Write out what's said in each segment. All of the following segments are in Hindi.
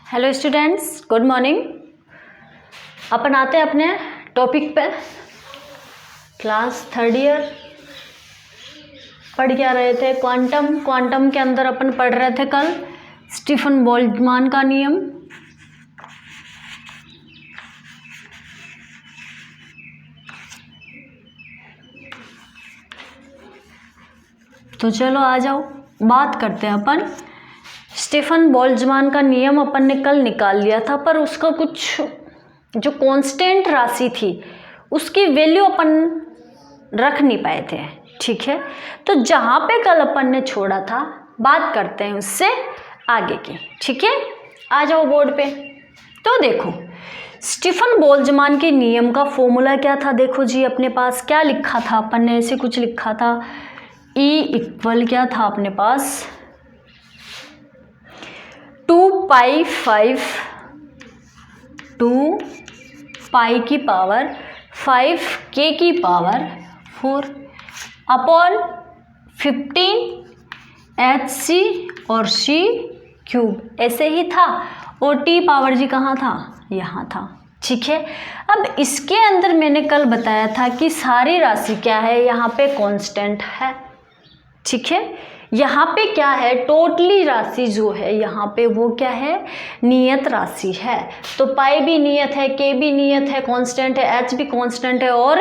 Hello students, good morning. अपन आते हैं अपने टॉपिक पे। क्लास थर्ड ईयर पढ़ क्या रहे थे? क्वांटम के अंदर अपन पढ़ रहे थे कल स्टीफन बोल्ट्जमान का नियम। तो चलो आ जाओ, बात करते हैं अपन। स्टीफन बोल्ट्जमान का नियम अपन ने कल निकाल लिया था, पर उसका कुछ जो कांस्टेंट राशि थी उसकी वैल्यू अपन रख नहीं पाए थे। ठीक है, तो जहाँ पे कल अपन ने छोड़ा था बात करते हैं उससे आगे की। ठीक है, आ जाओ बोर्ड पे। तो देखो, स्टीफन बोल्ट्जमान के नियम का फॉर्मूला क्या था? देखो जी, अपने पास क्या लिखा था अपन ने? ऐसे कुछ लिखा था, E इक्वल क्या था अपने पास? 2π5 की पावर 5 k की पावर 4 अपॉन 15 hc और c क्यूब, ऐसे ही था। और t पावर जी कहाँ था? यहाँ था। ठीक है, अब इसके अंदर मैंने कल बताया था कि सारी राशि क्या है, यहाँ पे कांस्टेंट है। ठीक है, यहाँ पे क्या है? टोटली राशि जो है यहाँ पे वो क्या है? नियत राशि है। तो पाई भी नियत है, के भी नियत है, कांस्टेंट है, एच भी कांस्टेंट है और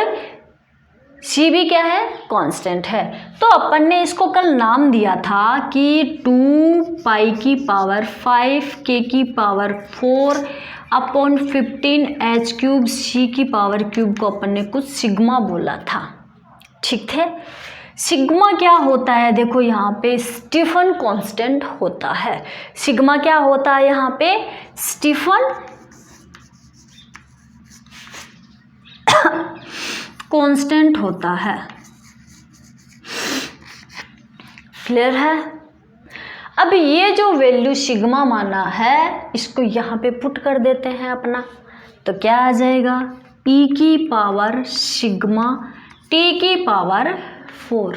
सी भी क्या है? कांस्टेंट है। तो अपन ने इसको कल नाम दिया था कि 2π की पावर 5 k की power 4 upon 15 h cube c की पावर क्यूब को अपन ने कुछ सिग्मा बोला था। ठीक है, सिग्मा क्या होता है? देखो यहाँ पे स्टीफन कांस्टेंट होता है। सिग्मा क्या होता है यहाँ पे? स्टीफन कांस्टेंट होता है। क्लियर है? अब ये जो वैल्यू सिग्मा माना है इसको यहाँ पे पुट कर देते हैं अपना, तो क्या आ जाएगा? e की पावर सिग्मा t की पावर 4।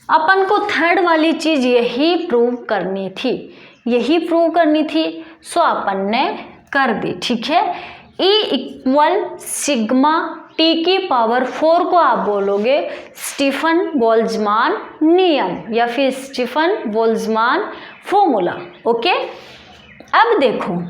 अपन को थर्ड वाली चीज यही प्रूव करनी थी, सो अपन ने कर दी। ठीक है, E इक्वल सिग्मा t की पावर 4 को आप बोलोगे स्टीफन बोल्ट्जमान नियम या फिर स्टीफन बोल्ट्जमान फॉर्मूला। ओके, अब देखो,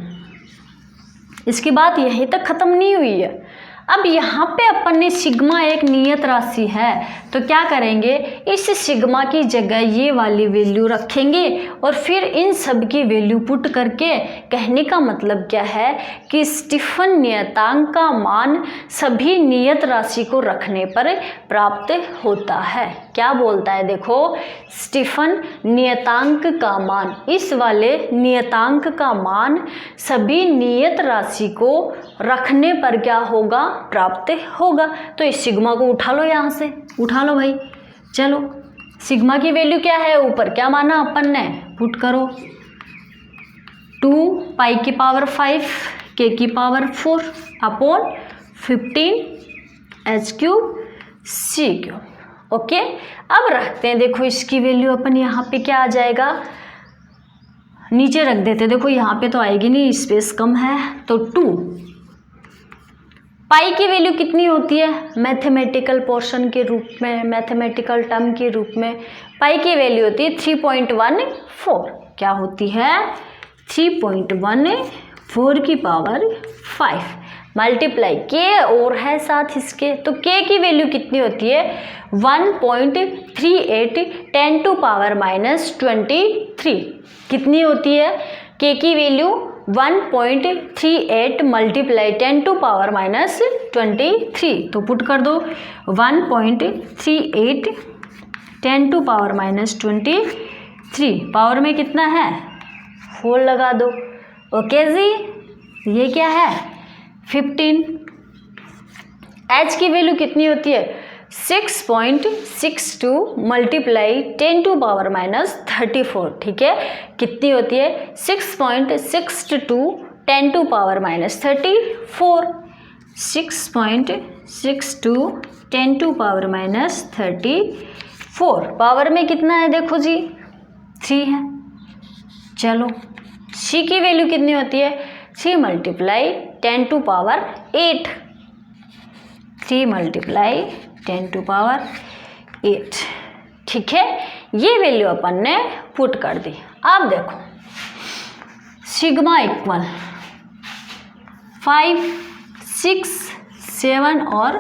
इसकी बात यहीं तक खत्म नहीं हुई है। अब यहाँ पे अपन ने सिग्मा एक नियत राशि है, तो क्या करेंगे? इस सिग्मा की जगह ये वाली वैल्यू रखेंगे और फिर इन सब की वैल्यू पुट करके, कहने का मतलब क्या है कि स्टीफन नियतांक का मान सभी नियत राशि को रखने पर प्राप्त होता है। क्या बोलता है? देखो, स्टीफन नियतांक का मान, इस वाले नियतांक का मान सभी नियत राशि को रखने पर क्या होगा? प्राप्त होगा। तो इस सिग्मा को उठा लो, यहाँ से उठा लो भाई। चलो, सिग्मा की वैल्यू क्या है? ऊपर क्या माना अपन ने? पुट करो 2π की पावर 5 k की power 4 upon 15 h cube c cube. Okay, अब रखते हैं। देखो, इसकी वैल्यू अपन यहाँ पे क्या आ जाएगा? नीचे रख देते। देखो यहाँ पे तो आएगी नहीं, स्पेस कम है, तो 2 पाई की वैल्यू कितनी होती है? मैथमेटिकल पोर्शन के रूप में, मैथमेटिकल टर्म के रूप में पाई की वैल्यू होती है 3.14। क्या होती है? 3.14 की पावर 5 मल्टीप्लाई के और है साथ इसके, तो के की वैल्यू कितनी होती है? 1.38 10 टू पावर माइनस 23। कितनी होती है के की value? 1.38 multiply 10 to power minus 23। तो पुट कर दो 1.38 10 टू पावर माइनस 23। पावर में कितना है? 4 लगा दो। ओके जी, ये क्या है? 15। h की वैल्यू कितनी होती है? 6.62 मल्टीप्लाई 10 टू पावर माइनस 34। ठीक है, कितनी होती है? 6.62 10 to power minus 34। 6.62 10 to power minus 34। Power में कितना है? देखो जी 3 है। चलो सी की वैल्यू कितनी होती है, 3 multiply 10 to power 8, 3 multiply 10 to power 8, ठीक है। ये वैल्यू अपन ने पुट कर दी। अब देखो सिग्मा इक्वल 5, 6, 7 और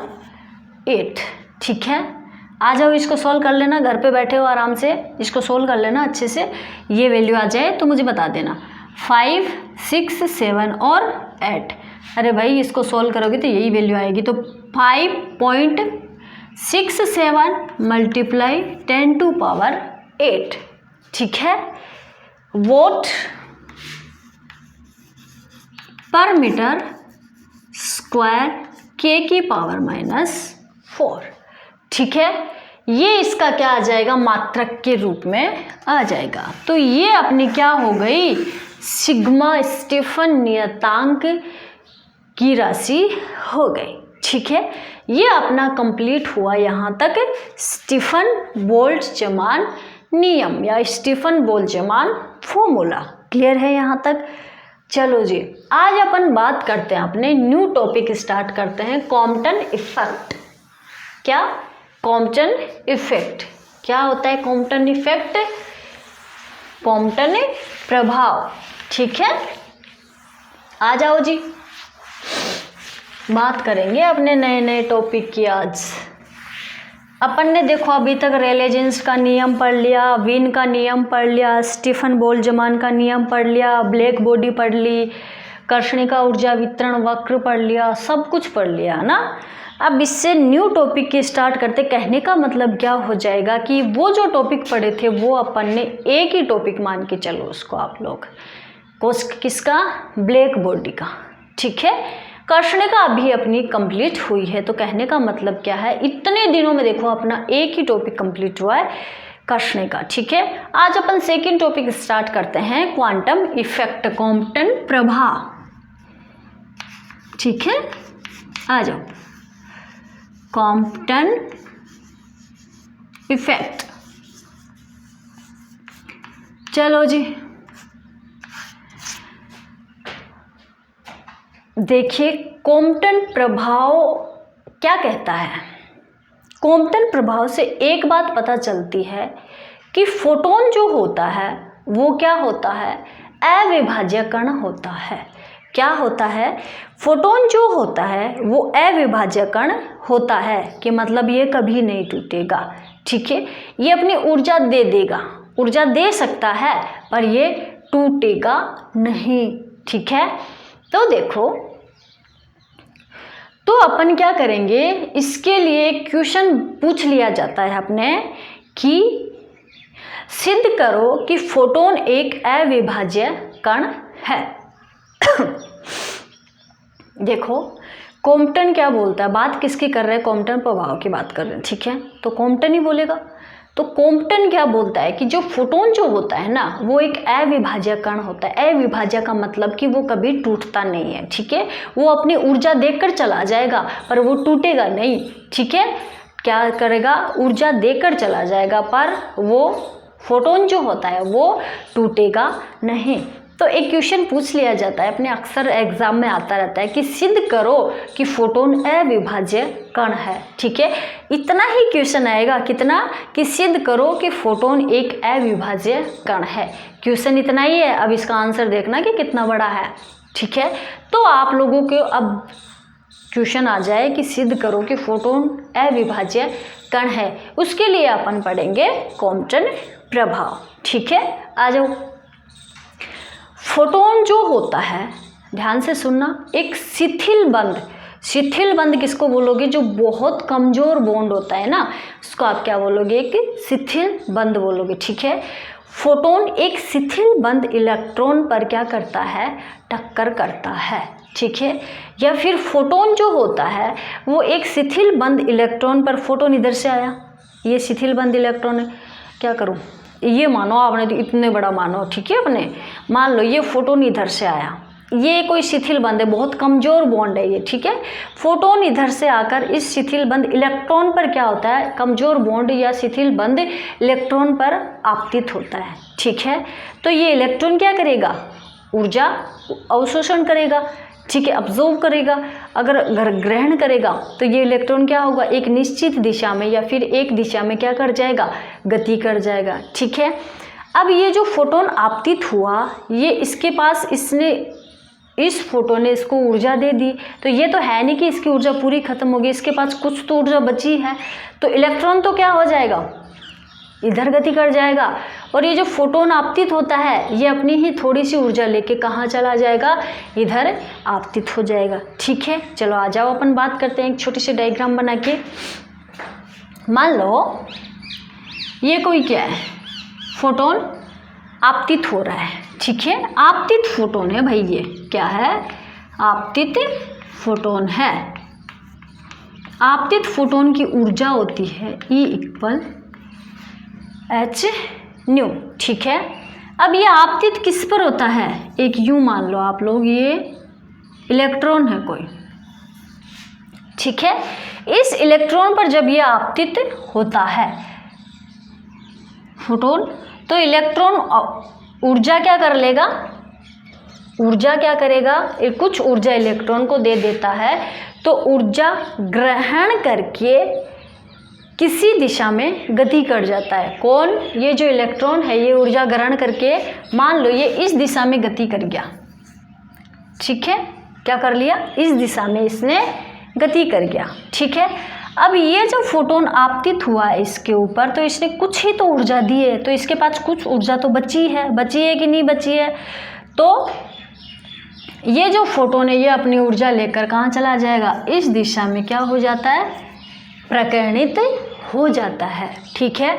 8, ठीक है। आ जाओ इसको सॉल्व कर लेना, घर पे बैठे हो आराम से इसको सॉल्व कर लेना अच्छे से। ये वैल्यू आ जाए तो मुझे बता देना, 5, 6, 7 और 8। अरे भाई इसको सॉल्व करोगे तो यही वैल्यू आएगी। तो 5.67 मल्टीप्लाई 10 टू पावर 8, ठीक है, वोट पर मीटर स्क्वायर के की पावर -4, ठीक है। ये इसका क्या आ जाएगा, मात्रक के रूप में आ जाएगा। तो ये अपनी क्या हो गई, सिग्मा स्टीफन नियतांक की राशि हो गई, ठीक है। ये अपना कंप्लीट हुआ यहाँ तक स्टीफन बोल्ट्जमान नियम या स्टीफन बोल्ट्जमान फॉर्मूला। क्लियर है यहाँ तक? चलो जी, आज अपन बात करते हैं, अपने न्यू टॉपिक स्टार्ट करते हैं, कॉम्पटन इफेक्ट। क्या? Compton effect. क्या होता है कॉम्पटन इफेक्ट? कॉम्पटन प्रभाव, ठीक है। आ जाओ जी, बात करेंगे अपने नए नए टॉपिक की। आज अपन ने देखो अभी तक रेले जीन्स का नियम पढ़ लिया, वीन का नियम पढ़ लिया, स्टीफन बोल्ट्जमान का नियम पढ़ लिया, ब्लैक बॉडी पढ़ ली, कर्षणिका ऊर्जा वितरण वक्र पढ़ लिया, सब कुछ पढ़ लिया ना। अब इससे न्यू टॉपिक की स्टार्ट करते। कहने का मतलब क्या हो जाएगा कि वो जो टॉपिक पढ़े थे वो अपन ने एक ही टॉपिक मान के चलो उसको आप लोग, किसका? ब्लैक बॉडी का, ठीक है। कर्षणिका अभी अपनी कंप्लीट हुई है। तो कहने का मतलब क्या है, इतने दिनों में देखो अपना एक ही टॉपिक कंप्लीट हुआ है, कर्षणिका, ठीक है। आज अपन सेकंड टॉपिक स्टार्ट करते हैं, क्वांटम इफेक्ट, कॉम्पटन प्रभाव, ठीक है। आ जाओ, कॉम्पटन इफेक्ट। चलो जी, देखिए कॉम्पटन प्रभाव क्या कहता है। कॉम्पटन प्रभाव से एक बात पता चलती है कि फोटोन जो होता है वो क्या होता है, अविभाज्य कण होता है। क्या होता है? फोटोन जो होता है वो अविभाज्य कण होता है, कि मतलब ये कभी नहीं टूटेगा, ठीक है। ये अपनी ऊर्जा दे देगा, ऊर्जा दे सकता है पर ये टूटेगा नहीं, ठीक है। तो देखो, तो अपन क्या करेंगे, इसके लिए क्वेश्चन पूछ लिया जाता है अपने कि सिद्ध करो कि फोटोन एक अविभाज्य कण है। देखो कॉम्पटन क्या बोलता है, बात किसकी कर रहे हैं, कॉम्पटन प्रभाव की बात कर रहे हैं, ठीक है। तो कॉम्पटन ही बोलेगा। तो कॉम्पटन क्या बोलता है कि जो फोटोन जो होता है ना वो एक अविभाज्य कण होता है। अविभाज्य का मतलब कि वो कभी टूटता नहीं है, ठीक है। वो अपनी ऊर्जा देकर चला जाएगा पर वो टूटेगा नहीं, ठीक है। क्या करेगा, ऊर्जा देकर चला जाएगा पर वो फोटोन जो होता है वो टूटेगा नहीं। तो एक क्वेश्चन पूछ लिया जाता है अपने, अक्सर एग्जाम में आता रहता है कि सिद्ध करो कि फोटोन अविभाज्य कण है, ठीक है। इतना ही क्वेश्चन आएगा, कितना, कि सिद्ध करो कि फोटोन एक अविभाज्य कण है। क्वेश्चन इतना ही है। अब इसका आंसर देखना कि कितना बड़ा है, ठीक है। तो आप लोगों को अब क्वेश्चन आ जाए कि सिद्ध करो कि फोटोन अविभाज्य कण है, उसके लिए अपन पढ़ेंगे कॉम्पटन प्रभाव, ठीक है। आ जाओ, फोटोन जो होता है, ध्यान से सुनना, एक शिथिल बंध, शिथिल बंध किसको बोलोगे, जो बहुत कमजोर बॉन्ड होता है ना, उसको आप क्या बोलोगे, एक शिथिल बंध बोलोगे, ठीक है। फोटोन एक शिथिल बंध इलेक्ट्रॉन पर क्या करता है, टक्कर करता है, ठीक है। या फिर फोटोन जो होता है वो एक शिथिल बंध इलेक्ट्रॉन पर, फोटोन इधर से आया, ये शिथिल बंध इलेक्ट्रॉन है, क्या करूँ, ये मानो आपने तो इतने बड़ा मानो, ठीक है। अपने मान लो ये फोटोन इधर से आया, ये कोई शिथिल बंध है, बहुत कमजोर बॉन्ड है ये, ठीक है। फोटोन इधर से आकर इस शिथिल बंध इलेक्ट्रॉन पर क्या होता है, कमजोर बॉन्ड या शिथिल बंध इलेक्ट्रॉन पर आपतित होता है, ठीक है। तो ये इलेक्ट्रॉन क्या करेगा, ऊर्जा अवशोषण करेगा, ठीक है, अब्जॉर्व करेगा। अगर ग्रहण करेगा तो ये इलेक्ट्रॉन क्या होगा, एक निश्चित दिशा में या फिर एक दिशा में क्या कर जाएगा, गति कर जाएगा, ठीक है। अब ये जो फोटोन आपतित हुआ, ये इसके पास इस फोटोन ने इसको ऊर्जा दे दी, तो ये तो है नहीं कि इसकी ऊर्जा पूरी खत्म होगी, इसके पास कुछ तो ऊर्जा बची है, तो इलेक्ट्रॉन तो क्या हो जाएगा, इधर गति कर जाएगा। और ये जो फोटोन आपतित होता है ये अपनी ही थोड़ी सी ऊर्जा लेके कहाँ चला जाएगा, इधर आपतित हो जाएगा, ठीक है। चलो आ जाओ अपन बात करते हैं एक छोटी सी डायग्राम बना के। मान लो ये कोई क्या है, फोटोन आपतित हो रहा है, ठीक है, आपतित फोटोन है भाई, ये क्या है, आपतित फोटोन है। आपतित फोटोन की ऊर्जा होती है E = hν, ठीक है। अब ये आपतित किस पर होता है, एक यूं मान लो आप लोग, ये इलेक्ट्रॉन है कोई, ठीक है। इस इलेक्ट्रॉन पर जब ये आपतित होता है फोटोन, तो इलेक्ट्रॉन ऊर्जा क्या कर लेगा, ऊर्जा क्या करेगा, कुछ ऊर्जा इलेक्ट्रॉन को दे देता है, तो ऊर्जा ग्रहण करके किसी दिशा में गति कर जाता है। कौन, ये जो इलेक्ट्रॉन है ये ऊर्जा ग्रहण करके मान लो ये इस दिशा में गति कर गया, ठीक है, क्या कर लिया, इस दिशा में इसने गति कर गया, ठीक है। अब ये जो फोटोन आपतित हुआ है इसके ऊपर, तो इसने कुछ ही तो ऊर्जा दी है, तो इसके पास कुछ ऊर्जा तो बची है कि नहीं बची है, तो ये जो फोटोन है ये अपनी ऊर्जा लेकर कहाँ चला जाएगा, इस दिशा में क्या हो जाता है, प्रकीर्णित हो जाता है, ठीक है।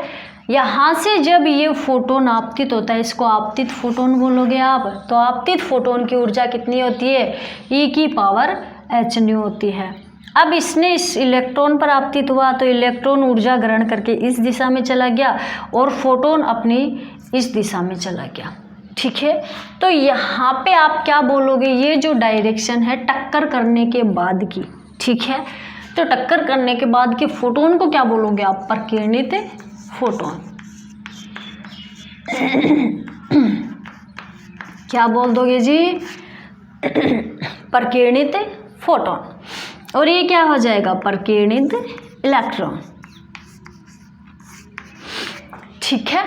यहाँ से जब ये फोटोन आपतित होता है, इसको आपतित फोटोन बोलोगे आप, तो आपतित फोटोन की ऊर्जा कितनी होती है, E⁻hν होती है। अब इसने इस इलेक्ट्रॉन पर आपतित हुआ, तो इलेक्ट्रॉन ऊर्जा ग्रहण करके इस दिशा में चला गया और फोटोन अपनी इस दिशा में चला गया, ठीक है। तो यहाँ पे आप क्या बोलोगे, ये जो डायरेक्शन है टक्कर करने के बाद की, ठीक है, तो टक्कर करने के बाद के फोटोन को क्या बोलोगे आप, प्रकीर्णित फोटोन। क्या बोल दोगे जी, प्रकीर्णित फोटोन। और ये क्या हो जाएगा, प्रकीर्णित इलेक्ट्रॉन, ठीक है।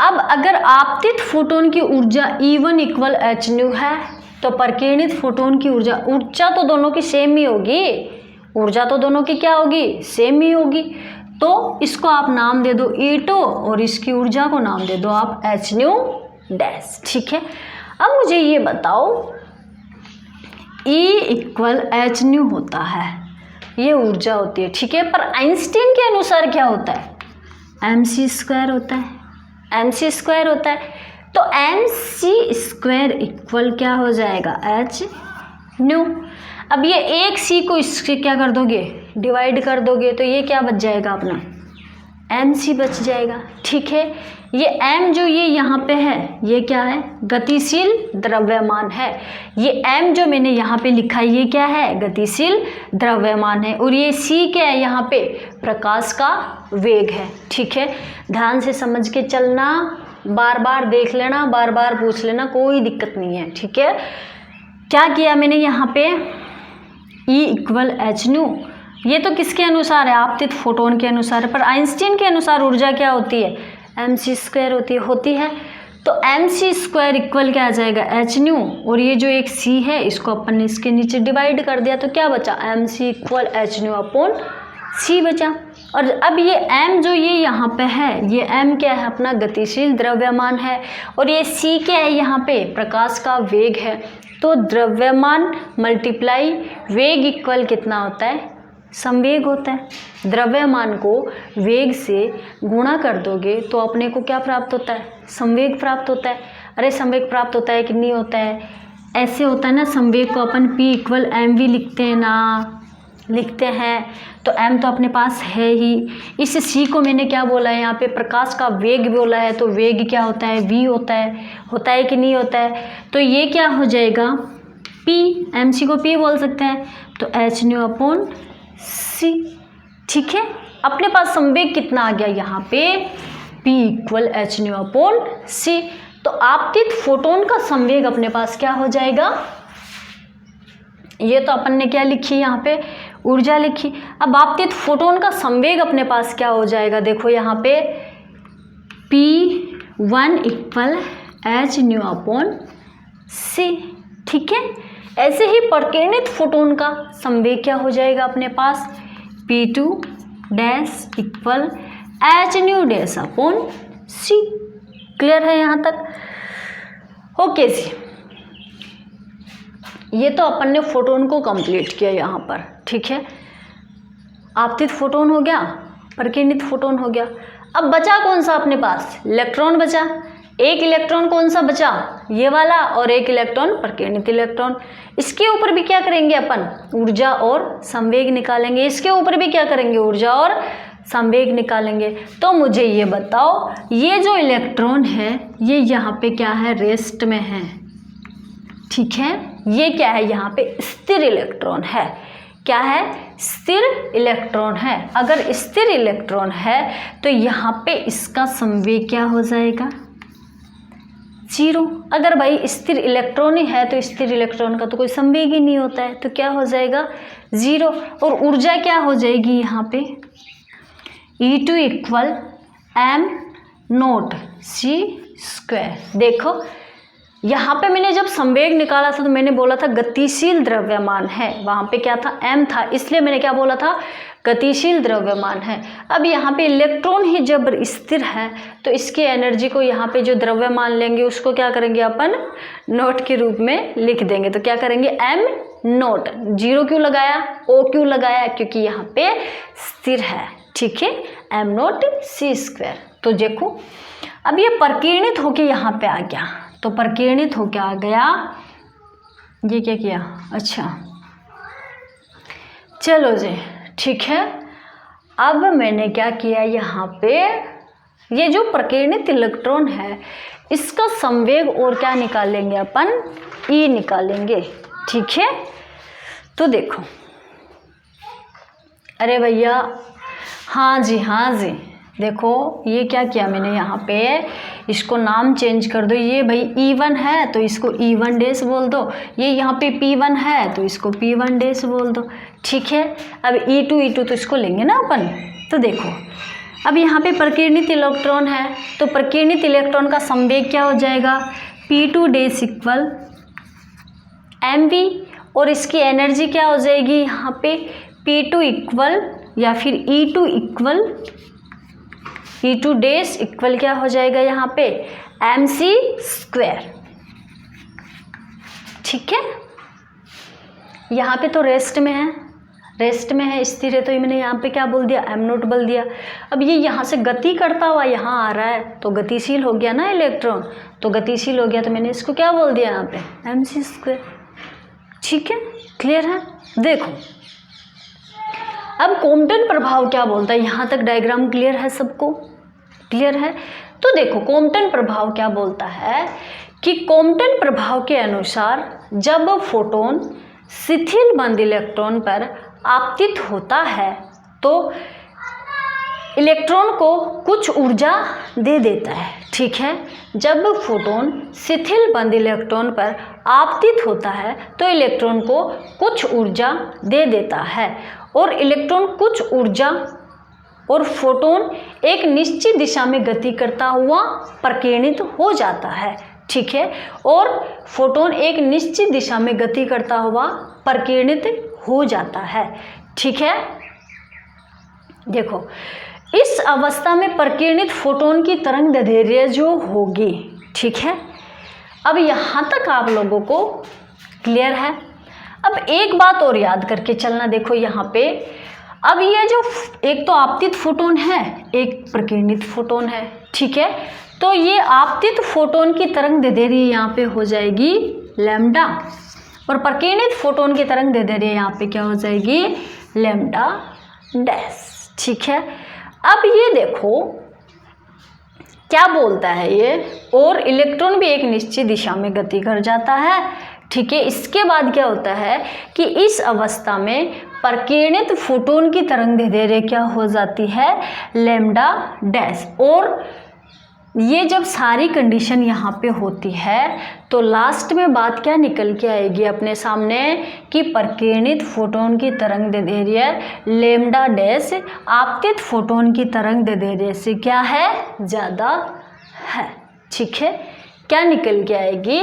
अब अगर आपतित फोटोन की ऊर्जा E1 = hν है, तो प्रकीर्णित फोटोन की ऊर्जा तो दोनों की सेम ही होगी, ऊर्जा तो दोनों की क्या होगी, सेम ही होगी, तो इसको आप नाम दे दो E2 और इसकी ऊर्जा को नाम दे दो आप hν', ठीक है। अब मुझे ये बताओ, E = hν होता है, ये ऊर्जा होती है, ठीक है, पर आइंस्टीन के अनुसार क्या होता है, mc² होता है, mc² होता है, तो mc² इक्वल क्या हो जाएगा, hν। अब ये एक c को इससे क्या कर दोगे, डिवाइड कर दोगे, तो ये क्या बच जाएगा अपना, mc बच जाएगा, ठीक है। ये m जो ये यहाँ पे है ये क्या है, गतिशील द्रव्यमान है, ये m जो मैंने यहाँ पे लिखा है ये क्या है, गतिशील द्रव्यमान है, और ये c क्या है यहाँ पे, प्रकाश का वेग है, ठीक है। ध्यान से समझ के चलना, बार बार देख लेना, बार बार पूछ लेना, कोई दिक्कत नहीं है, ठीक है। क्या किया मैंने यहाँ पे, E = hν, ये तो किसके अनुसार है, आपतित फोटोन के अनुसार है, पर आइंस्टीन के अनुसार ऊर्जा क्या होती है, mc² होती है। तो mc² इक्वल क्या आ जाएगा, hν, और ये जो एक c है इसको अपन ने इसके नीचे डिवाइड कर दिया, तो क्या बचा, mc = hν/c बचा। और अब ये m जो ये यहाँ पे है, ये m क्या है, अपना गतिशील द्रव्यमान है, और ये c क्या है यहाँ पे, प्रकाश का वेग है। तो द्रव्यमान मल्टीप्लाई वेग इक्वल कितना होता है, संवेग होता है। द्रव्यमान को वेग से गुणा कर दोगे तो अपने को क्या प्राप्त होता है, संवेग प्राप्त होता है। अरे संवेग प्राप्त होता है कि नहीं होता है, ऐसे होता है ना, संवेग को अपन P = mv लिखते हैं ना, लिखते हैं, तो m तो अपने पास है ही। इस c को मैंने क्या बोला है यहाँ पे, प्रकाश का वेग बोला है, तो वेग क्या होता है, v होता है कि नहीं होता है। तो ये क्या हो जाएगा, p, mc को p बोल सकते हैं, तो hν/c, ठीक है। अपने पास संवेग कितना आ गया यहाँ पे, P = hν/c। तो तो आपतित फोटोन का संवेग अपने पास क्या हो जाएगा, ये तो अपन ने क्या लिखी यहाँ पे, ऊर्जा लिखी। अब आपतित फोटोन का संवेग अपने पास क्या हो जाएगा, देखो यहाँ पे P1 equal H nu upon C. ठीक है, ऐसे ही प्रकीर्णित फोटोन का संवेग क्या हो जाएगा अपने पास, P2 dash equal H nu dash upon C. Clear है यहाँ तक? ओके जी, ये तो अपन ने फोटोन को कंप्लीट किया यहाँ पर। ठीक है, आपतित फोटोन हो गया, प्रकीर्णित फोटोन हो गया। अब बचा कौन सा अपने पास, इलेक्ट्रॉन बचा। एक इलेक्ट्रॉन कौन सा बचा, ये वाला, और एक इलेक्ट्रॉन प्रकीर्णित इलेक्ट्रॉन। इसके ऊपर भी क्या करेंगे अपन, ऊर्जा और संवेग निकालेंगे। इसके ऊपर भी क्या करेंगे, ऊर्जा और संवेग निकालेंगे। तो मुझे ये बताओ, ये जो इलेक्ट्रॉन है ये यहाँ पे क्या है, रेस्ट में है। ठीक है, ये क्या है, यहाँ पे स्थिर इलेक्ट्रॉन है। क्या है, स्थिर इलेक्ट्रॉन है। अगर स्थिर इलेक्ट्रॉन है तो यहाँ पे इसका संवेग क्या हो जाएगा, 0। अगर भाई स्थिर इलेक्ट्रॉन ही है तो स्थिर इलेक्ट्रॉन का तो कोई संवेग ही नहीं होता है, तो क्या हो जाएगा, 0। और ऊर्जा क्या हो जाएगी यहाँ पे, E2 इक्वल m0 c²। देखो यहाँ पे मैंने जब संवेग निकाला था तो मैंने बोला था गतिशील द्रव्यमान है, वहाँ पे क्या था, m था, इसलिए मैंने क्या बोला था, गतिशील द्रव्यमान है। अब यहाँ पे इलेक्ट्रॉन ही जब स्थिर है तो इसकी एनर्जी को यहाँ पे जो द्रव्यमान लेंगे उसको क्या करेंगे अपन, नोट के रूप में लिख देंगे। तो क्या करेंगे, m0, 0 क्यों लगाया, O क्यों लगाया, क्योंकि यहाँ पे स्थिर है। ठीक है, m0 c²। तो देखो अब ये प्रकीर्णित होके यहाँ पे आ गया, तो प्रकीर्णित होके आ गया, ये क्या किया, अच्छा चलो जी ठीक है। अब मैंने क्या किया, यहाँ पे ये जो प्रकीर्णित इलेक्ट्रॉन है इसका संवेग और क्या निकालेंगे अपन, E निकालेंगे। ठीक है, तो देखो, अरे भैया हाँ जी, देखो ये क्या किया मैंने, यहाँ पे इसको नाम चेंज कर दो। ये भाई E1 है तो इसको E1 डैश बोल दो, ये यहाँ पे P1 है तो इसको P1 डैश बोल दो। ठीक है, अब E2 तो इसको लेंगे ना अपन। तो देखो अब यहाँ पे प्रकीर्णित इलेक्ट्रॉन है तो प्रकीर्णित इलेक्ट्रॉन का संवेग क्या हो जाएगा, P2 डैश इक्वल mv, और इसकी एनर्जी क्या हो जाएगी यहाँ पे, P2 इक्वल या फिर E2 डैश इक्वल क्या हो जाएगा यहाँ पे, mc²। ठीक है, यहाँ पे तो रेस्ट में है, स्थिर है, तो ये मैंने यहाँ पे क्या बोल दिया, m0 बोल दिया। अब ये यहाँ से गति करता हुआ यहाँ आ रहा है तो गतिशील हो गया ना इलेक्ट्रॉन, तो गतिशील हो गया तो मैंने इसको क्या बोल दिया यहाँ पे, mc²। ठीक है, क्लियर है? देखो अब कॉम्पटन प्रभाव क्या बोलता है, यहाँ तक डायग्राम क्लियर है, सबको क्लियर है? तो देखो कॉम्पटन प्रभाव क्या बोलता है कि कॉम्पटन प्रभाव के अनुसार जब फोटोन शिथिल बंद इलेक्ट्रॉन पर आपतित होता है तो इलेक्ट्रॉन को कुछ ऊर्जा दे देता है। ठीक है, जब फोटोन शिथिल बंद इलेक्ट्रॉन पर आपतित होता है तो इलेक्ट्रॉन को कुछ ऊर्जा दे देता है, और इलेक्ट्रॉन कुछ ऊर्जा और फोटोन एक निश्चित दिशा में गति करता हुआ प्रकीर्णित हो जाता है। ठीक है, और फोटोन एक निश्चित दिशा में गति करता हुआ प्रकीर्णित हो जाता है। ठीक है, देखो इस अवस्था में प्रकीर्णित फोटोन की तरंग दैर्ध्य जो होगी, ठीक है, अब यहाँ तक आप लोगों को क्लियर है। अब एक बात और याद करके चलना, देखो यहाँ पे अब ये जो एक तो आपतित फोटोन है, एक प्रकीर्णित फोटोन है। ठीक है, तो ये आपतित फोटोन की तरंग दैर्ध्य यहाँ पे हो जाएगी लैम्डा, और प्रकीर्णित फोटोन की तरंग दैर्ध्य यहाँ पे क्या हो जाएगी, लैम्डा डैश। ठीक है, अब ये देखो क्या बोलता है ये, और इलेक्ट्रॉन भी एक निश्चित दिशा में गति कर जाता है। ठीक है, इसके बाद क्या होता है कि इस अवस्था में प्रकीर्णित फोटोन की तरंग दैर्ध्य क्या हो जाती है, लैम्डा डैश, और ये जब सारी कंडीशन यहाँ पे होती है तो लास्ट में बात क्या निकल के आएगी अपने सामने कि प्रकीर्णित फोटोन की तरंग दैर्ध्य लैम्डा डैश आपतित फोटोन की तरंग दैर्ध्य से क्या है, ज़्यादा है। ठीक है, क्या निकल के आएगी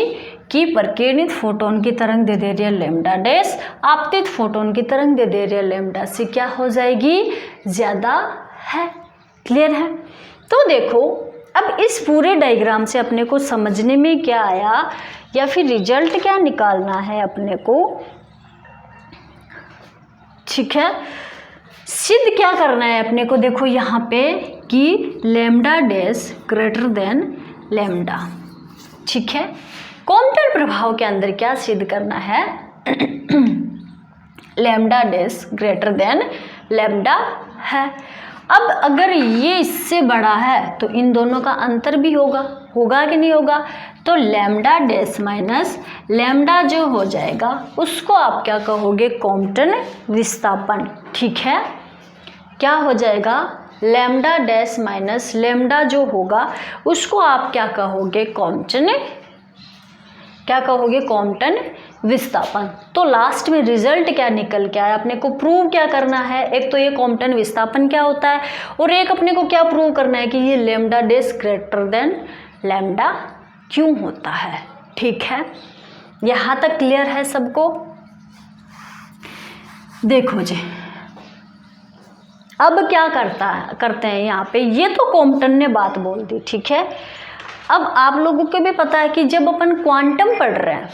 कि प्रकीर्णित फोटोन की तरंग दैर्ध्य लैम्डा डैश आपतित फोटोन की तरंग दैर्ध्य लैम्डा से क्या हो जाएगी, ज़्यादा है। क्लियर है? तो देखो अब इस पूरे डायग्राम से अपने को समझने में क्या आया या फिर रिजल्ट क्या निकालना है अपने को। ठीक है, सिद्ध क्या करना है अपने को, देखो यहाँ पे कि lambda dash greater than lambda. ठीक है, कॉम्पटन प्रभाव के अंदर क्या सिद्ध करना है, lambda dash greater than lambda है। अब अगर ये इससे बड़ा है तो इन दोनों का अंतर भी होगा, होगा कि नहीं होगा, तो लैम्डा डैश माइनस लैम्डा जो हो जाएगा उसको आप क्या कहोगे, कॉम्पटन विस्थापन। ठीक है, क्या हो जाएगा, लैम्डा डैश माइनस लैम्डा जो होगा उसको आप क्या कहोगे, कॉम्पटन, क्या कहोगे, कॉम्पटन विस्थापन। तो लास्ट में रिजल्ट क्या निकल के आया, अपने को प्रूव क्या करना है, एक तो ये कॉम्पटन विस्थापन क्या होता है और एक अपने को क्या प्रूव करना है कि ये lambda dash greater than lambda क्यों होता है। ठीक है, यहाँ तक क्लियर है सबको। देखो जी अब क्या करते हैं यहाँ पे, ये तो कॉम्पटन ने बात बोल दी। ठीक है, अब आप लोगों को भी पता है कि जब अपन क्वांटम पढ़ रहे हैं,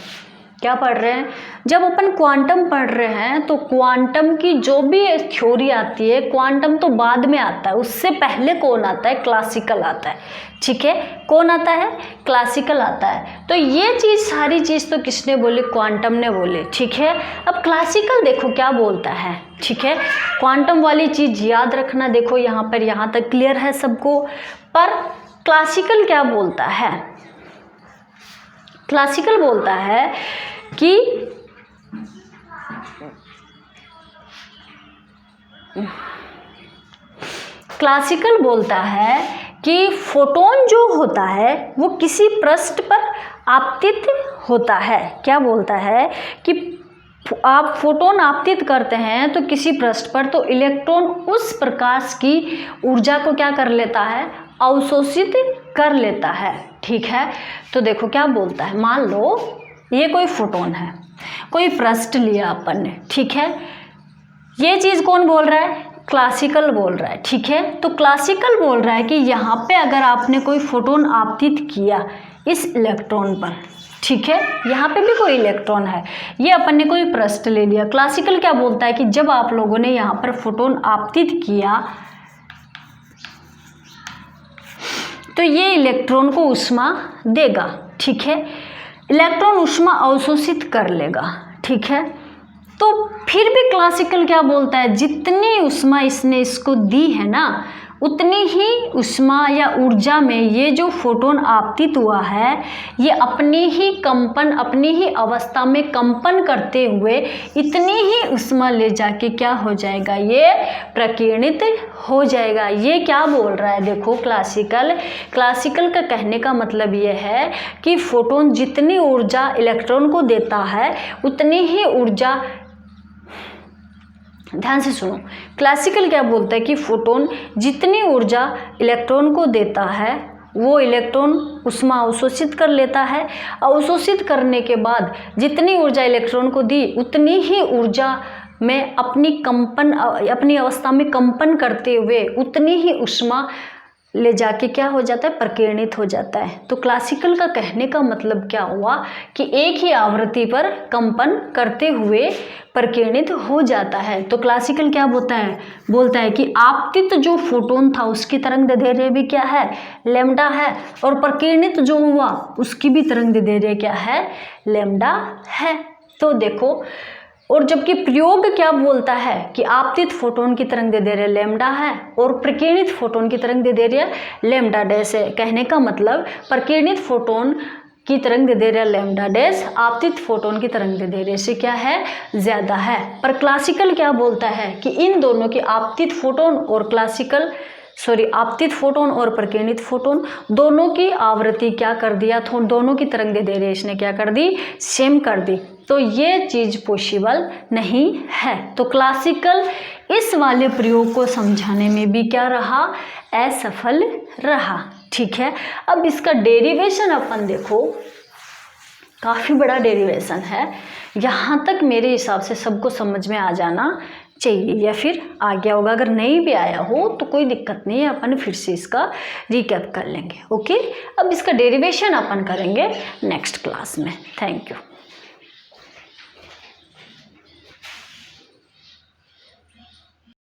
क्या पढ़ रहे हैं, जब अपन क्वांटम पढ़ रहे हैं तो क्वांटम की जो भी थ्योरी आती है, क्वांटम तो बाद में आता है, उससे पहले कौन आता है, क्लासिकल आता है। ठीक है, कौन आता है, क्लासिकल आता है। तो ये चीज़ सारी चीज़ तो किसने बोली, क्वांटम ने बोले। ठीक है, अब क्लासिकल देखो क्या बोलता है। ठीक है, क्वांटम वाली चीज़ याद रखना, देखो यहाँ पर, यहाँ तक क्लियर है सबको। पर क्लासिकल क्या बोलता है, क्लासिकल बोलता है कि क्लासिकल बोलता है कि फोटोन जो होता है वो किसी पृष्ठ पर आपतित होता है। क्या बोलता है कि आप फोटोन आपतित करते हैं तो किसी पृष्ठ पर, तो इलेक्ट्रॉन उस प्रकाश की ऊर्जा को क्या कर लेता है, अवशोषित कर लेता है। ठीक है, तो देखो क्या बोलता है, मान लो ये कोई फोटोन है, कोई पृष्ठ लिया अपन ने। ठीक है, ये चीज़ कौन बोल रहा है, क्लासिकल बोल रहा है। ठीक है, तो क्लासिकल बोल रहा है कि यहाँ पे अगर आपने कोई फोटोन आपतित किया इस इलेक्ट्रॉन पर, ठीक है, यहाँ पे भी कोई इलेक्ट्रॉन है, ये अपन ने कोई पृष्ठ ले लिया। क्लासिकल क्या बोलता है कि जब आप लोगों ने यहाँ पर फोटोन आपतित किया तो ये इलेक्ट्रॉन को ऊष्मा देगा। ठीक है, इलेक्ट्रॉन ऊष्मा अवशोषित कर लेगा। ठीक है, तो फिर भी क्लासिकल क्या बोलता है, जितनी ऊष्मा इसने इसको दी है ना, उतनी ही ऊष्मा या ऊर्जा में ये जो फोटोन आपतित हुआ है ये अपनी ही कंपन, अपनी ही अवस्था में कंपन करते हुए इतनी ही ऊष्मा ले जाके क्या हो जाएगा, ये प्रकीर्णित हो जाएगा। ये क्या बोल रहा है, देखो क्लासिकल का कहने का मतलब ये है कि फोटोन जितनी ऊर्जा इलेक्ट्रॉन को देता है उतनी ही ऊर्जा, ध्यान से सुनो, क्लासिकल क्या बोलता है कि फोटोन जितनी ऊर्जा इलेक्ट्रॉन को देता है वो इलेक्ट्रॉन ऊष्मा अवशोषित कर लेता है। अवशोषित करने के बाद जितनी ऊर्जा इलेक्ट्रॉन को दी उतनी ही ऊर्जा में अपनी अवस्था में कंपन करते हुए उतनी ही ऊष्मा ले जाके क्या हो जाता है, प्रकीर्णित हो जाता है। तो क्लासिकल का कहने का मतलब क्या हुआ कि एक ही आवृत्ति पर कंपन करते हुए प्रकीर्णित हो जाता है। तो क्लासिकल क्या बोलता है कि आपतित जो फोटोन था उसकी तरंग दैर्ध्य भी क्या है, लैम्डा है, और प्रकीर्णित जो हुआ उसकी भी तरंग दैर्ध्य क्या है, लैम्डा है। तो देखो, और जबकि प्रयोग क्या बोलता है कि आपतित फोटोन की तरंग दैर्ध्य लैम्डा है और प्रकीर्णित फोटोन की तरंग दैर्ध्य लैम्डा डैश है। कहने का मतलब प्रकीर्णित फोटोन की तरंग दैर्ध्य लैम्डा डैश आपतित फोटोन की तरंग दैर्ध्य से क्या है, ज़्यादा है। पर क्लासिकल क्या बोलता है कि इन दोनों की, आपतित फोटोन और क्लासिकल आपतित फोटोन और प्रकीर्णित फोटोन दोनों की आवृत्ति क्या कर दिया, तो दोनों की तरंग दैर्ध्य इसने क्या कर दी, सेम कर दी। तो ये चीज़ पॉसिबल नहीं है। तो क्लासिकल इस वाले प्रयोग को समझाने में भी क्या रहा, असफल रहा। ठीक है, अब इसका डेरिवेशन अपन देखो, काफ़ी बड़ा डेरिवेशन है। यहाँ तक मेरे हिसाब से सबको समझ में आ जाना चाहिए, या फिर आ गया होगा। अगर नहीं भी आया हो तो कोई दिक्कत नहीं है, अपन फिर से इसका रिकैप कर लेंगे। ओके, अब इसका डेरिवेशन अपन करेंगे नेक्स्ट क्लास में। Thank you.